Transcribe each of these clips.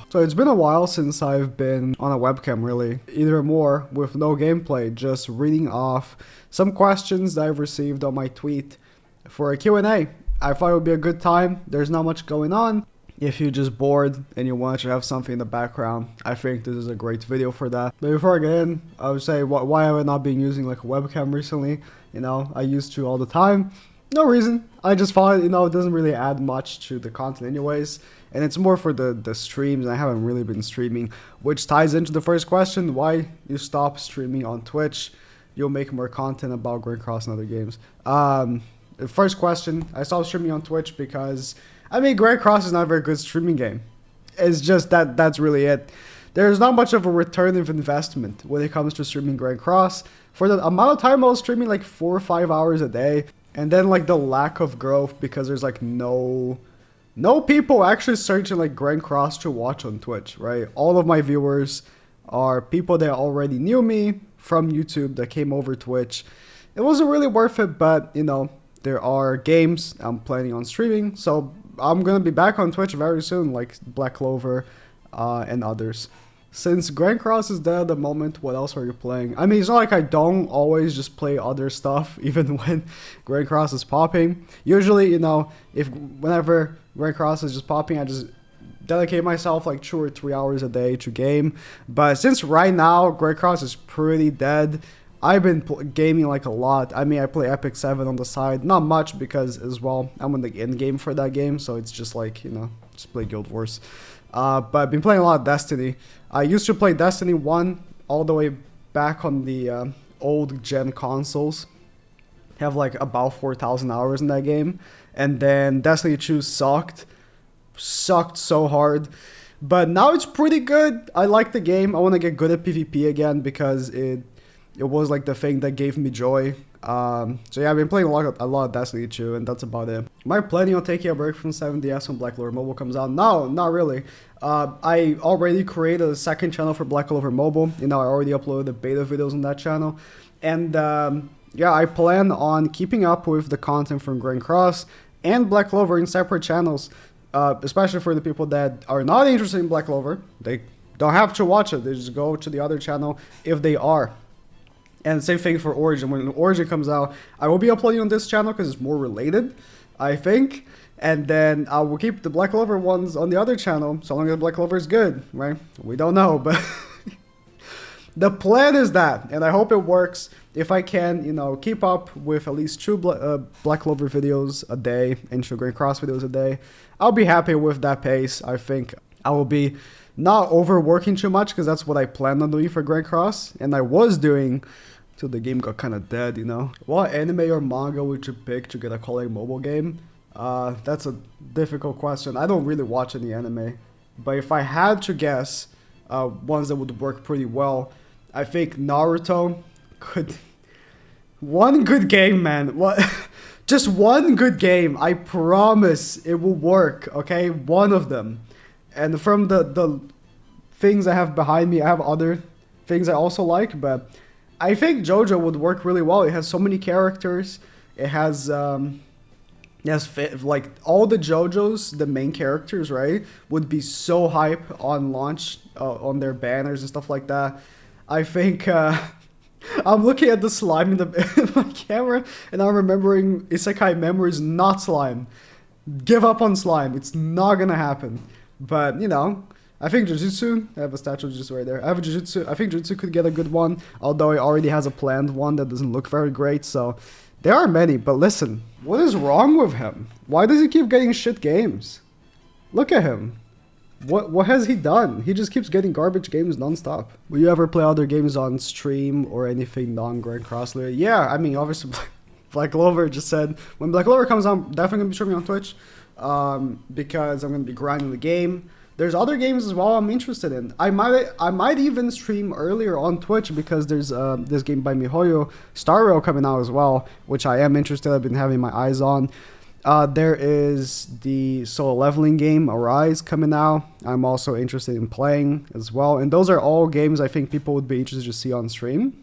So it's been a while since I've been on a webcam, really. Either more with no gameplay, just reading off some questions that I've received on my tweet for a Q&A. I thought it would be a good time. There's not much going on. If you're just bored and you want to have something in the background, I think this is a great video for that. But before I get in, I would say why have I not been using like a webcam recently? You know, I used to all the time. No reason. I just thought, you know, it doesn't really add much to the content anyways. And it's more for the streams. I haven't really been streaming, which ties into the first question. Why you stop streaming on Twitch? You'll make more content about Grand Cross and other games. The first question, I stopped streaming on Twitch because, I mean, Grand Cross is not a very good streaming game. It's just that's really it. There's not much of a return of investment when it comes to streaming Grand Cross. For the amount of time I was streaming, like 4 or 5 hours a day, and then like the lack of growth because there's like no people actually searching like Grand Cross to watch on Twitch, right? All of my viewers are people that already knew me from YouTube that came over Twitch. It wasn't really worth it, but you know, there are games I'm planning on streaming, so I'm gonna be back on Twitch very soon, like Black Clover and others. Since Grand Cross is dead at the moment, what else are you playing? I mean, it's not like I don't always just play other stuff, even when Grand Cross is popping. Usually, you know, whenever Grand Cross is just popping, I just dedicate myself like 2 or 3 hours a day to game. But since right now, Grand Cross is pretty dead, I've been gaming like a lot. I mean, I play Epic 7 on the side. Not much because, as well, I'm in the end game for that game. So it's just like, you know, just play Guild Wars. But I've been playing a lot of Destiny. I used to play Destiny 1 all the way back on the old gen consoles. Have like about 4,000 hours in that game. And then Destiny 2 sucked so hard. But now it's pretty good. I like the game. I want to get good at PvP again because it was like the thing that gave me joy. So yeah, I've been playing a lot of Destiny 2, and that's about it. Am I planning on taking a break from 7DS when Black Clover Mobile comes out? No, not really. I already created a second channel for Black Clover Mobile. You know, I already uploaded the beta videos on that channel. And yeah, I plan on keeping up with the content from Grand Cross and Black Clover in separate channels. Especially for the people that are not interested in Black Clover. They don't have to watch it. They just go to the other channel if they are. And same thing for Origin. When Origin comes out, I will be uploading on this channel because it's more related, I think. And then I will keep the Black Clover ones on the other channel, so long as Black Clover is good, right? We don't know, but the plan is that, and I hope it works. If I can, you know, keep up with at least 2 Black Clover videos a day and 2 Grand Cross videos a day, I'll be happy with that pace. I think I will be not overworking too much because that's what I planned on doing for Grand Cross, and I was doing till the game got kind of dead, you know. What anime or manga would you pick to get a calling mobile game? That's a difficult question. I don't really watch any anime, but if I had to guess ones that would work pretty well, I think Naruto could. One good game, man. What? Just one good game. I promise it will work. Okay, one of them. And from the things I have behind me, I have other things I also like, but I think JoJo would work really well. It has so many characters. It has like all the JoJos, the main characters, right, would be so hype on launch, on their banners and stuff like that. I think I'm looking at the slime in my camera, and I'm remembering Isekai Memories, not slime. Give up on slime. It's not gonna happen. But you know, I think Jujutsu, I have a statue of Jujutsu right there. I think Jujutsu could get a good one, although it already has a planned one that doesn't look very great, so there are many. But listen, what is wrong with him? Why does he keep getting shit games? Look at him. What has he done? He just keeps getting garbage games nonstop. Will you ever play other games on stream or anything non-Grand Cross? Yeah, I mean, obviously, Black Clover just said, when Black Clover comes out, I'm definitely going to be streaming on Twitch because I'm going to be grinding the game. There's other games as well I'm interested in. I might even stream earlier on Twitch because there's this game by MiHoYo, Star Rail, coming out as well, which I am interested. I've been having my eyes on. There is the solo leveling game Arise coming out. I'm also interested in playing as well. And those are all games I think people would be interested to see on stream.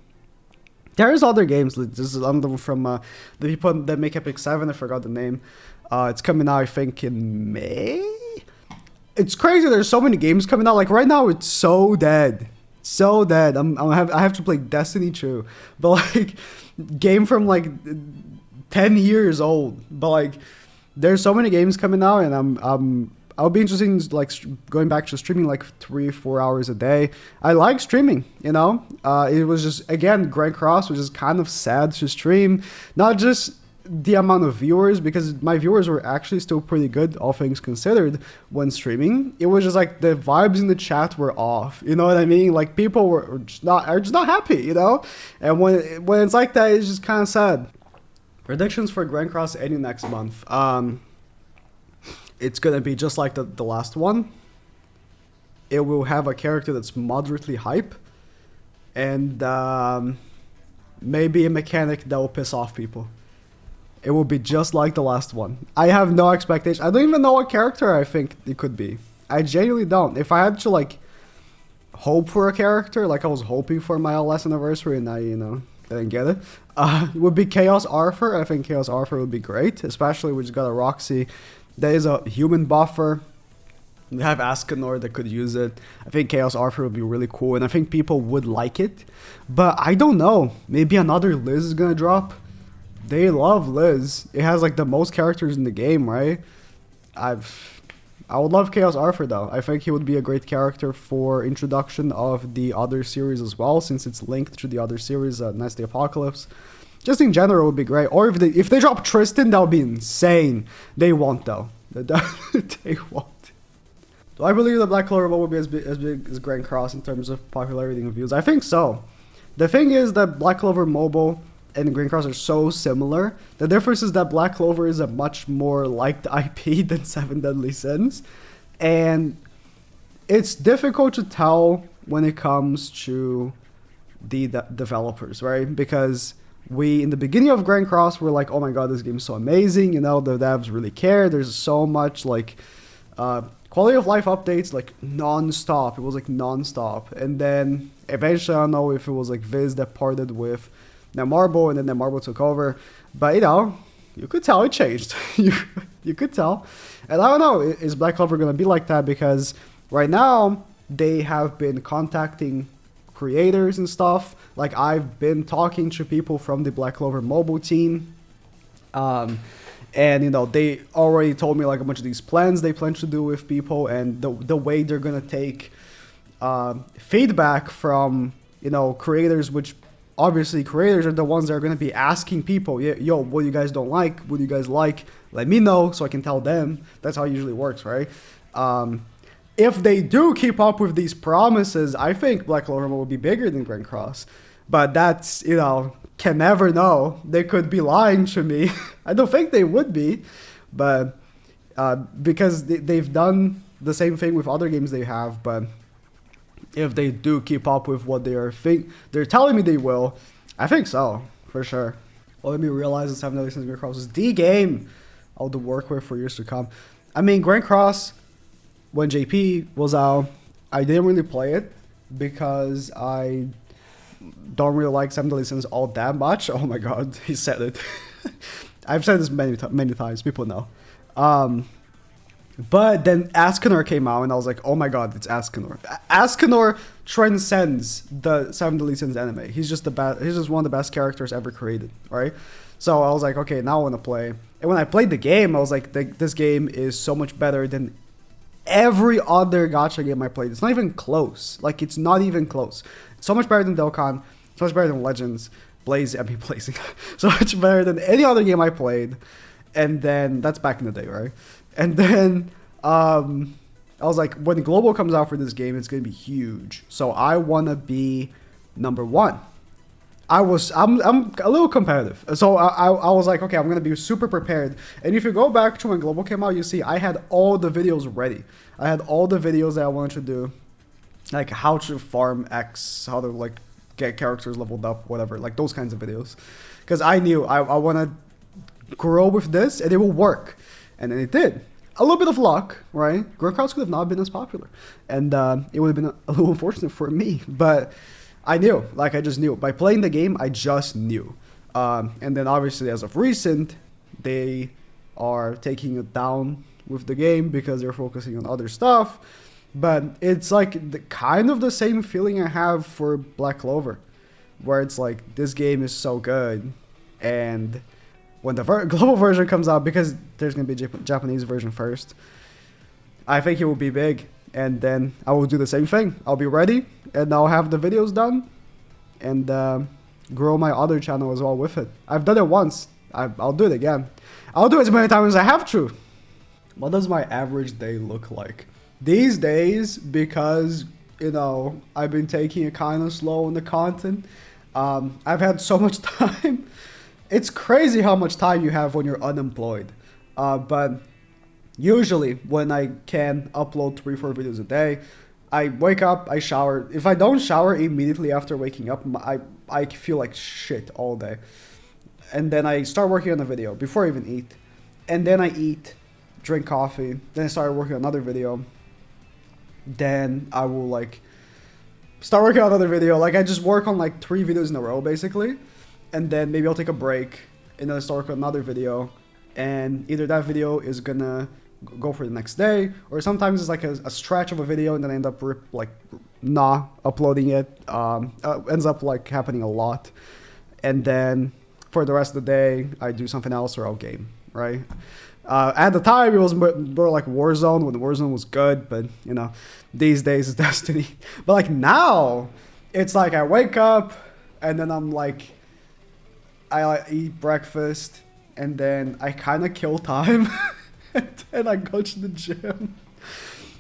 There's other games. This is another from the people that make Epic 7. I forgot the name. It's coming out, I think, in May. It's crazy. There's so many games coming out. Like right now, it's so dead, so dead. I have to play Destiny 2, but like game from like 10 years old. But like there's so many games coming out, and I'll be interested in like going back to streaming like 3-4 hours a day. I like streaming, you know. It was just again Grand Cross was just kind of sad to stream, not just the amount of viewers, because my viewers were actually still pretty good, all things considered, when streaming. It was just like the vibes in the chat were off. You know what I mean? Like people were just not happy, you know. And when it's like that, it's just kind of sad. Predictions for Grand Cross ending next month. It's gonna be just like the last one. It will have a character that's moderately hype, and maybe a mechanic that will piss off people. It will be just like the last one. I have no expectation. I don't even know what character I think it could be. I genuinely don't. If I had to like hope for a character, like I was hoping for my last anniversary and I, you know, didn't get it, it would be Chaos Arthur. I think Chaos Arthur would be great, especially we just got a Roxy. There is a human buffer. We have Ascanor that could use it. I think Chaos Arthur would be really cool, and I think people would like it. But I don't know. Maybe another Liz is gonna drop. They love Liz. It has like the most characters in the game, right? I would love Chaos Arthur though. I think he would be a great character for introduction of the other series as well, since it's linked to the other series, Nice the Apocalypse. Just in general, it would be great. Or if they drop Tristan, that would be insane. They won't though. They won't. Do I believe that Black Clover will be as big as Grand Cross in terms of popularity and views? I think so. The thing is that Black Clover Mobile and Grand Cross are so similar. The difference is that Black Clover is a much more liked IP than Seven Deadly Sins. And it's difficult to tell when it comes to the developers, right? Because we, in the beginning of Grand Cross, were like, oh my god, this game is so amazing. You know, the devs really care. There's so much like quality of life updates, like non-stop. It was like non-stop. And then eventually, I don't know if it was like Viz that parted with Netmarble, and then Netmarble took over. But you know, you could tell it changed. you could tell. And I don't know, is Black Clover going to be like that? Because right now, they have been contacting creators and stuff. Like I've been talking to people from the Black Clover mobile team. And you know, they already told me like a bunch of these plans they plan to do with people, and the way they're going to take feedback from, you know, creators, which obviously creators are the ones that are going to be asking people, yo, what you guys don't like, what you guys like, let me know so I can tell them. That's how it usually works, right? If they do keep up with these promises, I think Black Clover will be bigger than Grand Cross. But that's, you know, can never know. They could be lying to me. I don't think they would be, but because they've done the same thing with other games they have. But if they do keep up with what they're telling me they will, I think so, for sure. Well, let me realize that Seven Deadly Sins Grand Cross is the game I'll do work with for years to come. I mean, Grand Cross, when JP was out, I didn't really play it because I don't really like Seven Deadly Sins all that much. Oh my god, he said it. I've said this many times, people know. But then Ascanor came out, and I was like, oh my god, it's Ascanor. Ascanor transcends the Seven Deadly Sins anime. He's just he's just one of the best characters ever created, right? So I was like, okay, now I want to play. And when I played the game, I was like, this game is so much better than every other gacha game I played. It's not even close. Like, it's not even close. It's so much better than Dokkan. So much better than Legends. Blazing. So much better than any other game I played. And then, that's back in the day, right? And then, I was like, when Global comes out for this game, it's going to be huge. So I want to be number one. I'm a little competitive. So I was like, okay, I'm going to be super prepared. And if you go back to when Global came out, you see I had all the videos ready. I had all the videos that I wanted to do. Like how to farm X, how to like get characters leveled up, whatever. Like those kinds of videos. Because I knew I want to grow with this and it will work. And then it did. A little bit of luck, right? Grand Cross could have not been as popular. And it would have been a little unfortunate for me. But I knew. Like, I just knew. By playing the game, I just knew. And then, obviously, as of recent, they are taking it down with the game because they're focusing on other stuff. But it's like kind of the same feeling I have for Black Clover, where it's like, this game is so good, and when the global version comes out, because there's going to be a Japanese version first, I think it will be big, and then I will do the same thing. I'll be ready, and I'll have the videos done, and grow my other channel as well with it. I've done it once. I'll do it again. I'll do it as many times as I have to. What does my average day look like? These days, because, you know, I've been taking it kind of slow on the content, I've had so much time. It's crazy how much time you have when you're unemployed. But usually when I can upload 3-4 videos a day, I wake up, I shower. If I don't shower immediately after waking up, I feel like shit all day. And then I start working on a video before I even eat. And then I eat, drink coffee, then I start working on another video. Then I will like start working on another video. Like I just work on like 3 videos in a row basically. And then maybe I'll take a break and then I start working on another video. And either that video is gonna go for the next day, or sometimes it's like a stretch of a video and then I end up not uploading it. Ends up like happening a lot. And then for the rest of the day, I do something else or I'll game, right? At the time, it was more like Warzone, when Warzone was good, but, you know, these days it's Destiny. But, like, now, it's like I wake up, and then I'm like, I eat breakfast, and then I kind of kill time, and then I go to the gym.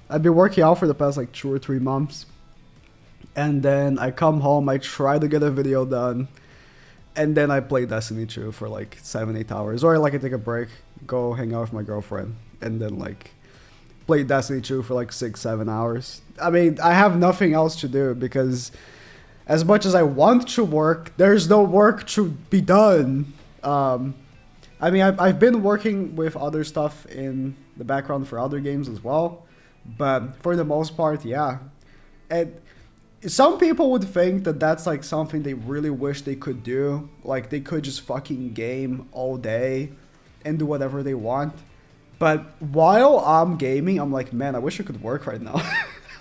I've been working out for the past, like, 2 or 3 months. And then I come home, I try to get a video done, and then I play Destiny 2 for, like, 7-8 hours. Or, like, I take a break, go hang out with my girlfriend, and then like play Destiny 2 for like 6-7 hours. I mean, I have nothing else to do because as much as I want to work, there's no work to be done. I mean, I've been working with other stuff in the background for other games as well, but for the most part, yeah. And some people would think that that's like something they really wish they could do, like they could just fucking game all day and do whatever they want. But while I'm gaming, I'm like, man, I wish I could work right now.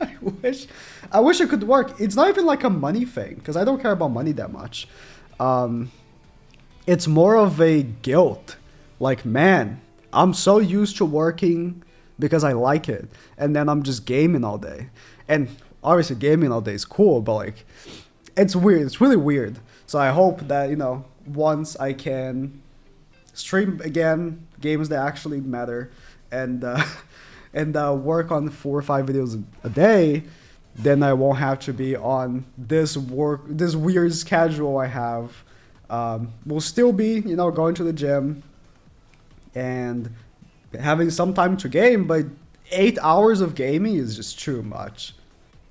I wish I could work. It's not even like a money thing, because I don't care about money that much. It's more of a guilt. Like, man, I'm so used to working because I like it, and then I'm just gaming all day. And obviously gaming all day is cool, but like, it's weird. It's really weird. So I hope that, you know, once I can stream again games that actually matter, and work on 4 or 5 videos a day, then I won't have to be on this weird schedule I have. We'll still be, you know, going to the gym and having some time to game, but 8 hours of gaming is just too much.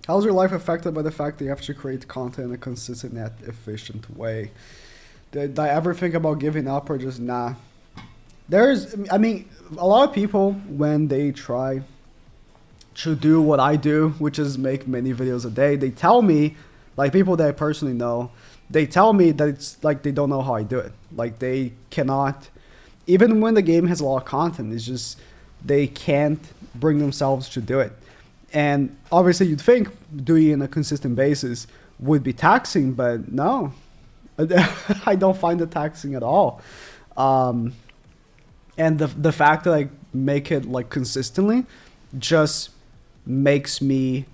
How's your life affected by the fact that you have to create content in a consistent yet efficient way? Did I ever think about giving up, or just nah? I mean, a lot of people, when they try to do what I do, which is make many videos a day, they tell me, like people that I personally know, they tell me that it's like they don't know how I do it. Like they cannot, even when the game has a lot of content, it's just they can't bring themselves to do it. And obviously you'd think doing it on a consistent basis would be taxing, but no. I don't find it taxing at all. And the fact that I make it like consistently just makes me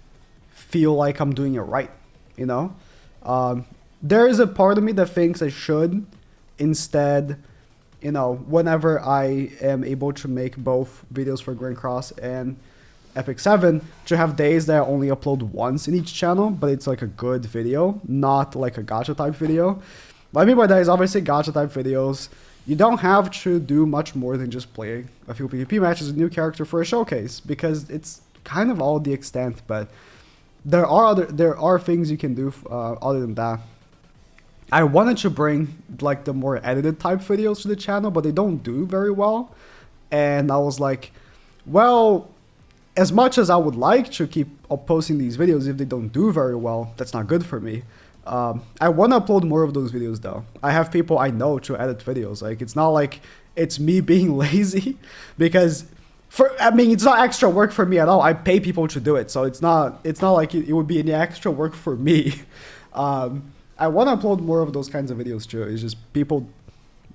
feel like I'm doing it right, you know? There is a part of me that thinks I should instead, you know, whenever I am able to make both videos for Grand Cross and Epic 7, to have days that I only upload once in each channel, but it's like a good video, not like a gacha type video. What I mean by that is obviously gacha type videos, you don't have to do much more than just play a few PvP matches with a new character for a showcase, because it's kind of all the extent, but there are things you can do other than that. I wanted to bring like the more edited type videos to the channel, but they don't do very well. And I was like, well, as much as I would like to keep posting these videos, if they don't do very well, that's not good for me. I want to upload more of those videos though. I have people I know to edit videos. Like, it's not like it's me being lazy, because I mean, it's not extra work for me at all. I pay people to do it, so it's not like it would be any extra work for me. I want to upload more of those kinds of videos too. It's just people,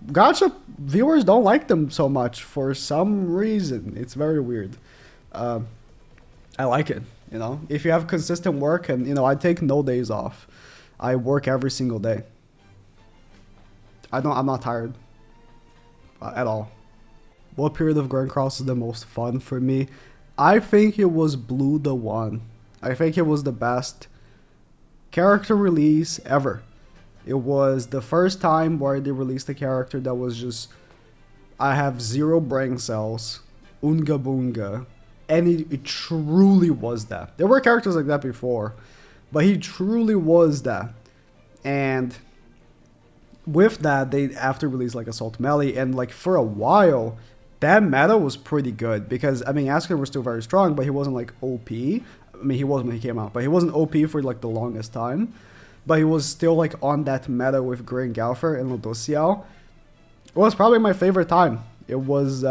gacha viewers don't like them so much for some reason. It's very weird. I like it, you know. If you have consistent work, and you know, I take no days off. I work every single day. I'm not tired at all. What period of Grand Cross is the most fun for me? I think it was Blue the One. I think it was the best character release ever. It was the first time where they released a character that was just, I have 0 brain cells, unga bunga, and it truly was that. There were characters like that before, but he truly was that. And with that, they after released like Assault Melee, and like for a while, that meta was pretty good because, I mean, Asker was still very strong, but he wasn't like OP. I mean, he was when he came out, but he wasn't OP for like the longest time. But he was still like on that meta with Green Galfer and Ludociel. It was probably my favorite time. It was,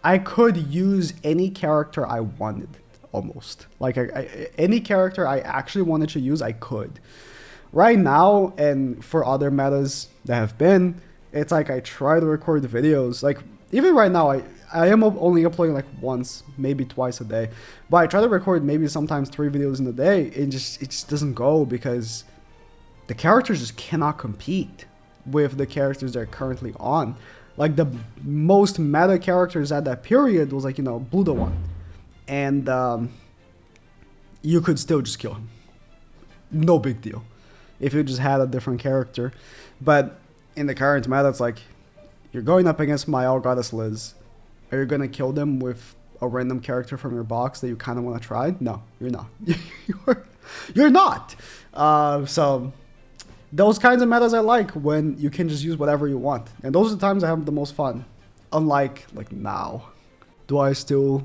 I could use any character I wanted, almost. Like, any character I actually wanted to use, I could. Right now, and for other metas that have been, it's like I try to record videos. Like, even right now, I am only uploading like once, maybe twice a day. But I try to record maybe sometimes 3 videos in a day. It just doesn't go because the characters just cannot compete with the characters that are currently on. Like, the most meta characters at that period was like, you know, Blue the One. And you could still just kill him. No big deal. If you just had a different character. But in the current meta, it's like, you're going up against my All Goddess Liz. Are you going to kill them with a random character from your box that you kind of want to try? No, you're not. You're not. So those kinds of metas I like, when you can just use whatever you want. And those are the times I have the most fun. Unlike like now. Do I still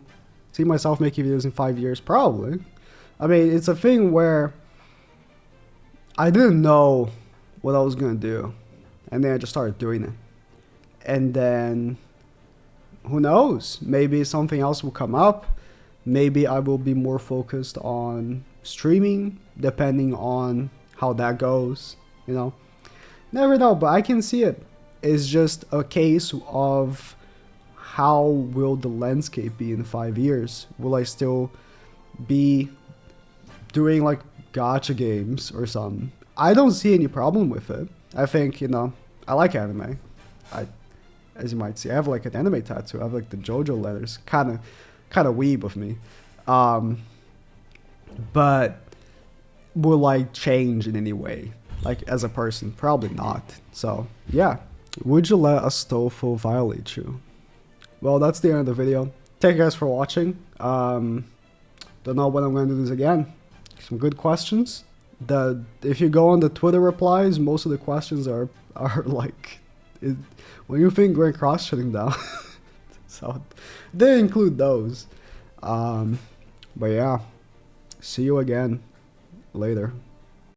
see myself making videos in 5 years? Probably. I mean, it's a thing where I didn't know what I was going to do. And then I just started doing it. And then, who knows? Maybe something else will come up. Maybe I will be more focused on streaming, depending on how that goes, you know. Never know, but I can see it. It's just a case of how will the landscape be in 5 years? Will I still be doing like gacha games or something? I don't see any problem with it. I think, you know, I like anime. As you might see, I have like an anime tattoo. I have like the JoJo letters. Kind of weeb of me. But will I change in any way? Like as a person? Probably not. So yeah. Would you let a Stofo violate you? Well, that's the end of the video. Thank you guys for watching. Don't know when I'm going to do this again. Some good questions. If you go on the Twitter replies, most of the questions are like, when you think Grand Cross shutting down. So they include those. But yeah, see you again later.